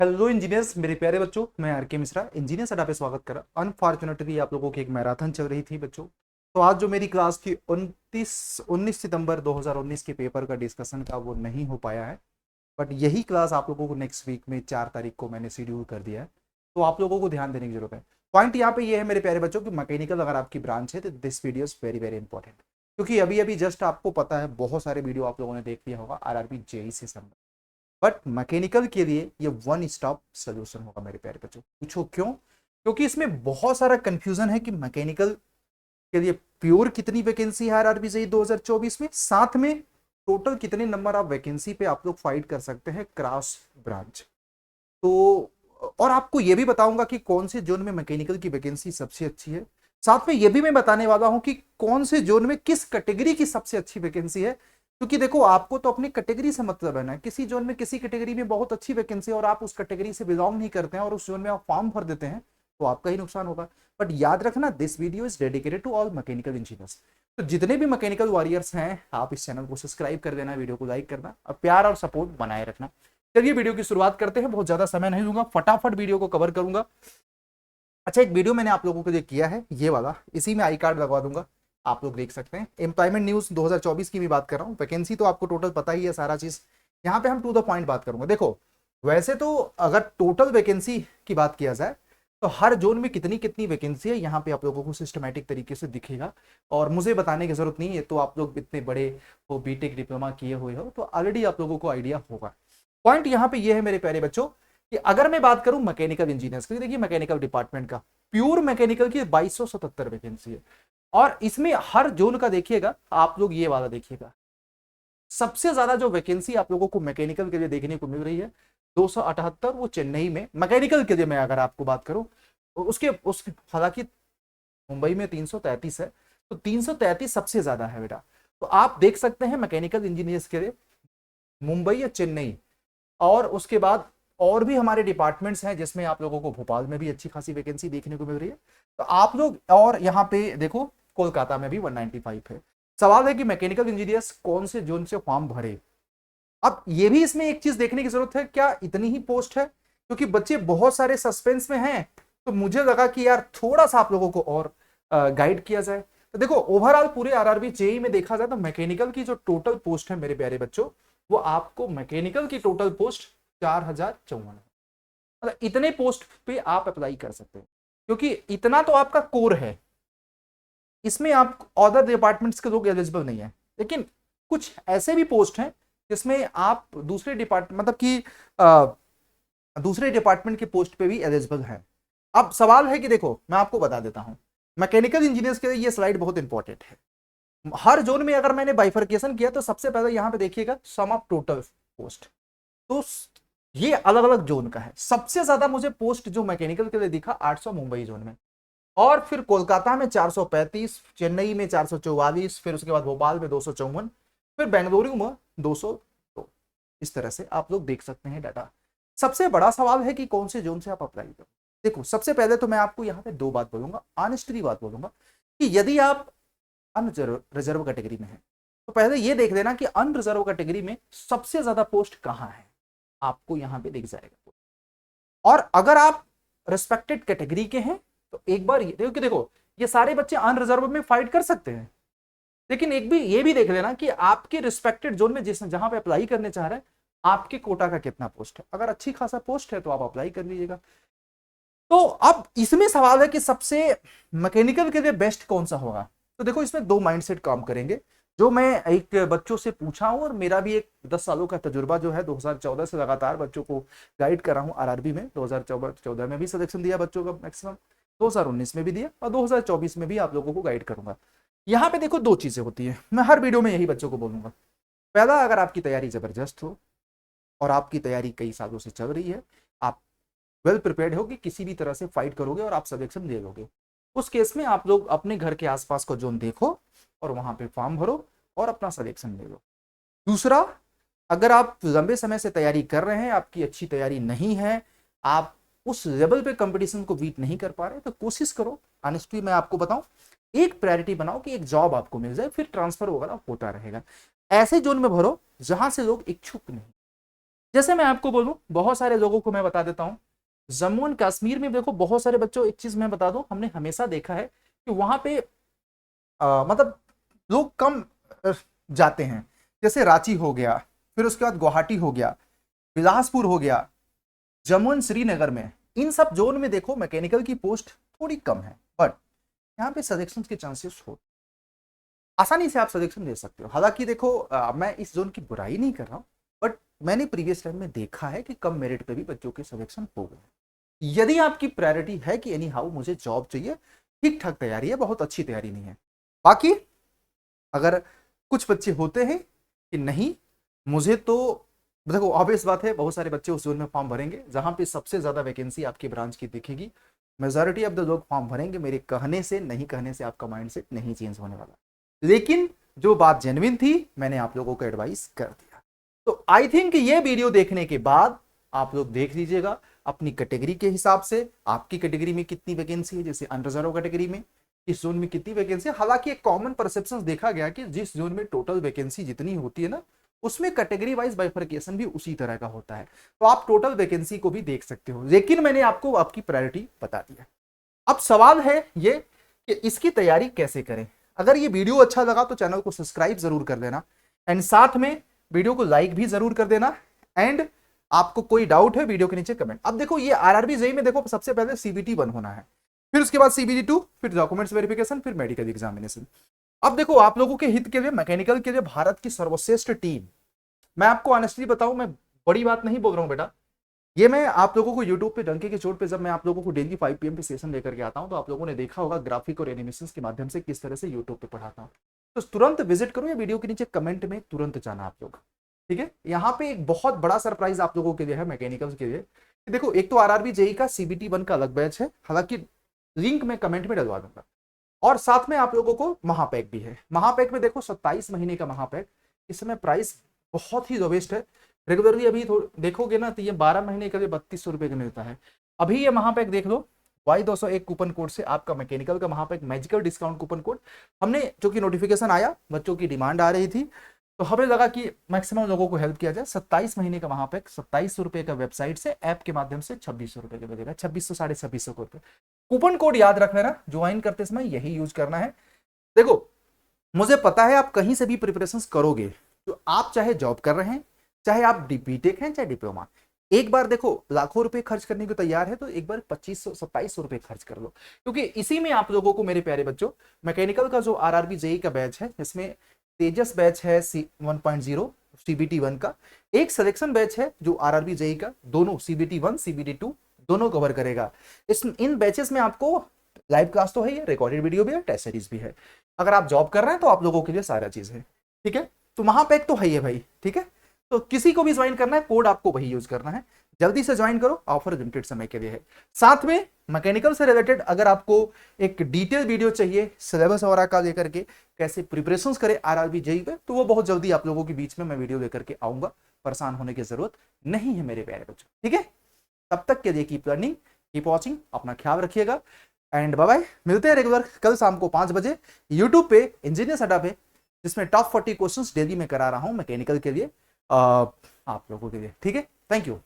Hello engineers, मेरे प्यारे बच्चों। मैं आर के मिश्रा इंजीनियर्स अड्डा पे स्वागत कर रहा। अनफॉर्चुनेटली आप लोगों की एक मैराथन चल रही थी बच्चों। तो आज जो मेरी क्लास थी 19 सितंबर 2019 के पेपर का डिस्कशन का वो नहीं हो पाया है। बट यही क्लास आप लोगों को नेक्स्ट वीक में 4 तारीख को मैंने शेड्यूल कर दिया है। तो आप लोगों को ध्यान देने की जरूरत है। पॉइंट यहाँ पे ये है मेरे प्यारे बच्चों कि मैकेनिकल अगर आपकी ब्रांच है तो this video is very very important. क्योंकि अभी अभी जस्ट आपको पता है, बहुत सारे वीडियो आप लोगों ने देख लिया होगा आरआरबी जेई से संबंधित। बट मैकेनिकल के लिए ये वन स्टॉप सोल्यूशन होगा मेरे प्यारे बच्चों। पूछो क्यों? क्योंकि इसमें बहुत सारा कंफ्यूजन है कि मैकेनिकल के लिए प्योर कितनी वैकेंसी है आरआरबी जेईई 2024 में, साथ में टोटल कितने नंबर ऑफ वैकेंसी पे आप लोग फाइट कर सकते हैं क्रॉस ब्रांच। तो और आपको ये भी बताऊंगा कि कौन से जोन में मैकेनिकल की वैकेंसी सबसे अच्छी है। साथ में ये भी मैं बताने वाला हूं कि कौन से जोन में किस कैटेगरी की सबसे अच्छी वैकेंसी है। क्योंकि देखो, आपको तो अपनी कैटेगरी से मतलब है ना। किसी जोन में किसी कैटेगरी में बहुत अच्छी वैकेंसी है और आप उस कैटेगरी से बिलोंग नहीं करते हैं और उस जोन में आप फॉर्म भर देते हैं, तो आपका ही नुकसान होगा। बट याद रखना, this video is dedicated to all mechanical engineers. तो जितने भी मैकेनिकल वॉरियर्स हैं, आप इस चैनल को सब्सक्राइब कर देना, वीडियो को लाइक करना और प्यार और सपोर्ट बनाए रखना। चलिए वीडियो की शुरुआत करते हैं। बहुत ज्यादा समय नहीं दूंगा, फटाफट वीडियो को कवर करूंगा। अच्छा, एक वीडियो मैंने आप लोगों के लिए किया है, ये वाला, इसी में आई कार्ड लगवा दूंगा, आप लोग देख सकते हैं। एम्प्लॉयमेंट न्यूज 2024 की भी बात कर रहा हूँ। वैकेंसी तो आपको टोटल पता ही है, सारा चीज। यहाँ पे हम टू द पॉइंट बात करूंगा। देखो, वैसे तो अगर टोटल वैकेंसी की बात किया जाए तो हर जोन में कितनी कितनी वैकेंसी है यहाँ पे आप लोगों को सिस्टमैटिक तरीके से दिखेगा। और मुझे बताने की जरूरत नहीं है, तो आप लोग इतने बड़े हो, बीटेक डिप्लोमा किए हुए हो, तो ऑलरेडी आप लोगों को आइडिया होगा। पॉइंट यहाँ पे ये है मेरे प्यारे बच्चों कि अगर मैं बात करूं मैकेनिकल इंजीनियर्स की, देखिए मैकेनिकल डिपार्टमेंट का प्योर मैकेनिकल की 2277 वैकेंसी है। और इसमें हर जोन का देखिएगा आप लोग, ये वाला देखिएगा, सबसे ज्यादा जो वैकेंसी आप लोगों को मैकेनिकल के लिए देखने को मिल रही है 278, वो चेन्नई में। मैकेनिकल के लिए मैं अगर आपको बात करूं तो उसके हालांकि मुंबई में 333 है, तो 333 सबसे ज्यादा है बेटा। तो आप देख सकते हैं मैकेनिकल इंजीनियर्स के लिए मुंबई या चेन्नई। और उसके बाद और भी हमारे डिपार्टमेंट्स हैं जिसमें आप लोगों को भोपाल में भी अच्छी खासी वैकेंसी देखने को मिल रही है। तो आप लोग, और यहाँ पे देखो कोलकाता में भी 195 है। सवाल है कि मैकेनिकल इंजीनियर्स कौन से जोन से फॉर्म भरे। अब ये भी इसमें एक चीज देखने की जरूरत है, क्या इतनी ही पोस्ट है? क्योंकि बच्चे बहुत सारे सस्पेंस में हैं। तो मुझे लगा कि यार थोड़ा सा आप लोगों को और गाइड किया जाए। तो देखो, ओवरऑल पूरे आरआरबी जेई में देखा जाए तो मैकेनिकल की जो टोटल पोस्ट है मेरे प्यारे बच्चों, वो आपको मैकेनिकल की टोटल पोस्ट 4054 है। मतलब इतने पोस्ट पे आप अप्लाई कर सकते हैं, क्योंकि इतना तो आपका कोर है। इसमें आप अदर डिपार्टमेंट्स के लोग एलिजिबल नहीं है। लेकिन कुछ ऐसे भी पोस्ट हैं जिसमें आप दूसरे डिपार्टमेंट, मतलब कि दूसरे डिपार्टमेंट के पोस्ट पे भी एलिजिबल हैं। अब सवाल है कि देखो, मैं आपको बता देता हूं, मैकेनिकल इंजीनियर्स के लिए ये स्लाइड बहुत इंपॉर्टेंट है। हर जोन में अगर मैंने बाइफर्केशन किया तो सबसे पहले यहां पे देखिएगा सम ऑफ टोटल पोस्ट। तो ये अलग अलग जोन का है। सबसे ज्यादा मुझे पोस्ट जो मैकेनिकल के लिए दिखा 800 मुंबई जोन में, और फिर कोलकाता में 435, चेन्नई में 444, फिर उसके बाद भोपाल में 254, फिर बेंगलुरु में 202। इस तरह से आप लोग देख सकते हैं डाटा। सबसे बड़ा सवाल है कि कौन से जोन से आप अप्लाई करो। देखो, सबसे पहले तो मैं आपको यहाँ पे दो बात बोलूंगा, ऑनेस्टली बात बोलूंगा, कि यदि आप अनरिजर्व कैटेगरी में है तो पहले ये देख लेना कि अनरिजर्व कैटेगरी में सबसे ज्यादा पोस्ट कहां है, आपको यहां पे दिख जाएगा। और अगर आप रिस्पेक्टेड कैटेगरी के हैं तो एक बार ये देखो कि देखो, ये सारे बच्चे अनरिजर्व में फाइट कर सकते हैं। लेकिन एक भी ये भी देख लेना कि आपके रिस्पेक्टेड जोन में जिस जहां पे अप्लाई करने चाह रहे हैं, आपके कोटा का कितना पोस्ट है। अगर अच्छी खासा पोस्ट है तो आप अप्लाई कर लीजिएगा। तो अब इसमें सवाल है कि सबसे मैकेनिकल के लिए बेस्ट कौन सा होगा। तो देखो, इसमें दो माइंडसेट काम करेंगे, जो मैं एक बच्चों से पूछा हूं, और मेरा भी एक 10 सालों का तजुर्बा जो है, 2014 से लगातार बच्चों को गाइड कर रहा हूं आरआरबी में। 2014 में भी सिलेक्शन दिया बच्चों का मैक्सिमम, 2019 में भी दिया, और 2024 में भी आप लोगों को गाइड करूंगा। यहाँ पे देखो, दो चीजें होती है, मैं हर वीडियो में यही बच्चों को बोलूंगा। पहला, अगर आपकी तैयारी जबरदस्त हो और आपकी तैयारी कई सालों से चल रही है, आप वेल प्रिपेयर्ड हो कि किसी भी तरह से फाइट करोगे और आप सिलेक्शन ले लोगे, उस केस में आप लोग अपने घर के आसपास को जोन देखो और वहां पे फॉर्म भरो और अपना सिलेक्शन ले लो। दूसरा, अगर आप लंबे समय से तैयारी कर रहे हैं, आपकी अच्छी तैयारी नहीं है, आप उस लेवल पे कंपटीशन को बीट नहीं कर पा रहे, तो कोशिश करो, ऑनेस्टली मैं आपको बताऊं, एक प्रायोरिटी बनाओ कि एक जॉब आपको मिल जाए, फिर ट्रांसफर वगैरह होता रहेगा। ऐसे जोन में भरो जहां से लोग इच्छुक नहीं। जैसे मैं आपको बोलूं, बहुत सारे लोगों को मैं बता देता हूं, जम्मू एंड कश्मीर में देखो बहुत सारे बच्चों, एक चीज मैं बता दूं, हमने हमेशा देखा है कि वहां पे मतलब लोग कम अ, जाते हैं। जैसे रांची हो गया, फिर उसके बाद गुवाहाटी हो गया, बिलासपुर हो गया, जम्मू एंड श्रीनगर में, इन सब जोन में देखो मैकेनिकल की पोस्ट थोड़ी कम है, बट यहाँ पे सिलेक्शन के चांसेस हो, आसानी से आप सिलेक्शन दे सकते हो। हालांकि देखो मैं इस जोन की बुराई नहीं कर रहा हूँ, बट मैंने प्रीवियस टाइम में देखा है कि कम मेरिट पे भी बच्चों के सिलेक्शन हो गए। यदि आपकी प्रायोरिटी है कि एनी हाउ मुझे जॉब चाहिए, ठीक ठाक तैयारी है, बहुत अच्छी तैयारी नहीं है। बाकी अगर कुछ बच्चे होते हैं कि नहीं मुझे तो, देखो ऑब्वियस बात है, बहुत सारे बच्चे उस जोन में फॉर्म भरेंगे जहां पे सबसे ज्यादा वैकेंसी आपकी ब्रांच की दिखेगी। मेजोरिटी ऑफ द लोग फॉर्म भरेंगे, मेरे कहने से नहीं कहने से आपका माइंडसेट नहीं चेंज होने वाला। लेकिन जो बात जेन्युइन थी मैंने आप लोगों को एडवाइस कर दिया। तो आई थिंक ये वीडियो देखने के बाद आप लोग देख लीजिएगा अपनी कैटेगरी के हिसाब से, आपकी कैटेगरी में कितनी वैकेंसी है, जैसे अनरिजर्व कैटेगरी में इस जोन में कितनी वैकेंसी है। हालांकि एक कॉमन परसेप्शन देखा गया कि जिस जोन में टोटल वैकेंसी जितनी होती है ना, उसमें कैटेगरी वाइज बाइफर्केशन भी उसी तरह का होता है। तो आप टोटल वैकेंसी को भी देख सकते हो, लेकिन मैंने आपको आपकी प्रायोरिटी बता दिया। अब सवाल है ये कि इसकी तैयारी कैसे करें। अगर ये वीडियो अच्छा लगा तो चैनल को सब्सक्राइब जरूर कर देना, एंड साथ में वीडियो को लाइक भी जरूर कर देना। एंड आपको कोई डाउट है वीडियो के नीचे कमेंट। अब देखो ये आरआरबी जेईई में देखो सबसे पहले सीबीटी 1 होना है, फिर उसके बाद सीबीटी 2, फिर डॉक्यूमेंट्स वेरिफिकेशन, फिर मेडिकल एग्जामिनेशन। अब देखो आप लोगों के हित के लिए, मैकेनिकल के लिए भारत की सर्वश्रेष्ठ टीम, मैं आपको ऑनेस्टली बताऊं, मैं बड़ी बात नहीं बोल रहा हूं बेटा, ये मैं आप लोगों को यूट्यूब पे डंके के चोट पे, जब मैं आप लोगों को डेली 5 PM पे सेशन लेकर के आता हूं, तो आप लोगों ने देखा होगा ग्राफिक और एनिमेशन के माध्यम से किस तरह से यूट्यूब पे पढ़ाता हूं। तो तुरंत विजिट करो, या वीडियो के नीचे कमेंट में तुरंत जाना आप लोग, ठीक है। यहाँ पे एक बहुत बड़ा सरप्राइज आप लोगों के लिए है मैकेनिकल के लिए। देखो एक तो आरआरबी जेईई का सीबीटी 1 का अलग बैच है, हालांकि लिंक मैं कमेंट में डलवा दूंगा, और साथ में आप लोगों को महापैक भी है। महापैक में देखो 27 महीने का महापैक, इस समय प्राइस बहुत ही लोवेस्ट है। रेगुलरली अभी देखोगे ना तो ये 12 महीने के लिए 3200 रुपए का मिलता है। अभी ये महापैक देख लो, Y201 कूपन कोड से आपका मैकेनिकल का महापैक मैजिकल डिस्काउंट कूपन कोड, हमने जो कि नोटिफिकेशन आया, बच्चों की डिमांड आ रही थी, तो हमें लगा कि मैक्सिमम लोगों को हेल्प किया जाए। 27 महीने का महापैक 2700 रुपए का वेबसाइट से, ऐप के माध्यम से 2600 रुपए का मिलेगा, 2600 2650 रुपए। कूपन कोड याद रख लेना, ज्वाइन करते समय यही यूज करना है। देखो मुझे पता है आप कहीं से भी प्रिपरेशन करोगे, तो आप चाहे जॉब कर रहे हैं, चाहे आप बीटेक हैं, चाहे डिप्लोमा, एक बार देखो लाखों रुपए खर्च करने को तैयार है तो एक बार 2500 2700 रुपए खर्च कर लो, क्योंकि इसी में आप लोगों को मेरे प्यारे बच्चों मैकेनिकल का जो आरआरबी जेईई का बैच है, इसमें तेजस बैच है 1.0 सीबीटी 1 का, एक सिलेक्शन बैच है जो आरआरबी जेईई का, दोनों सीबीटी 1 सीबीटी 2 दोनों कवर करेगा। इन बैचेस में आपको लाइव क्लास तो है, ये रिकॉर्डेड वीडियो भी है, टेस्ट सीरीज भी है। अगर आप जॉब कर रहे हैं तो आप लोगों के लिए सारा चीज है, ठीक है। तो महापैक तो है ही है भाई, ठीक है। तो किसी को भी ज्वाइन करना है, कोड आपको वही यूज करना है, जल्दी से ज्वाइन करो, ऑफर लिमिटेड समय के लिए है। साथ में मैकेनिकल से रिलेटेड अगर आपको एक डिटेल वीडियो चाहिए सिलेबस वगैरह का लेकर के, कैसे प्रिपरेशंस करें आरआरबी जेईई पे, तो वो बहुत जल्दी आप लोगों के बीच में मैं वीडियो लेकर के आऊंगा, परेशान होने की जरूरत नहीं है मेरे प्यारे बच्चों, ठीक है। तब तक के लिए कीप लर्निंग, कीप वॉचिंग, अपना ख्याल रखिएगा, एंड बाय बाय। मिलते हैं रेगुलर कल शाम को 5 बजे यूट्यूब पे इंजीनियर्स अड्डा पे, जिसमें टॉप 40 क्वेश्चंस डेली में करा रहा हूं मैकेनिकल के लिए आप लोगों के लिए, ठीक है। Thank you.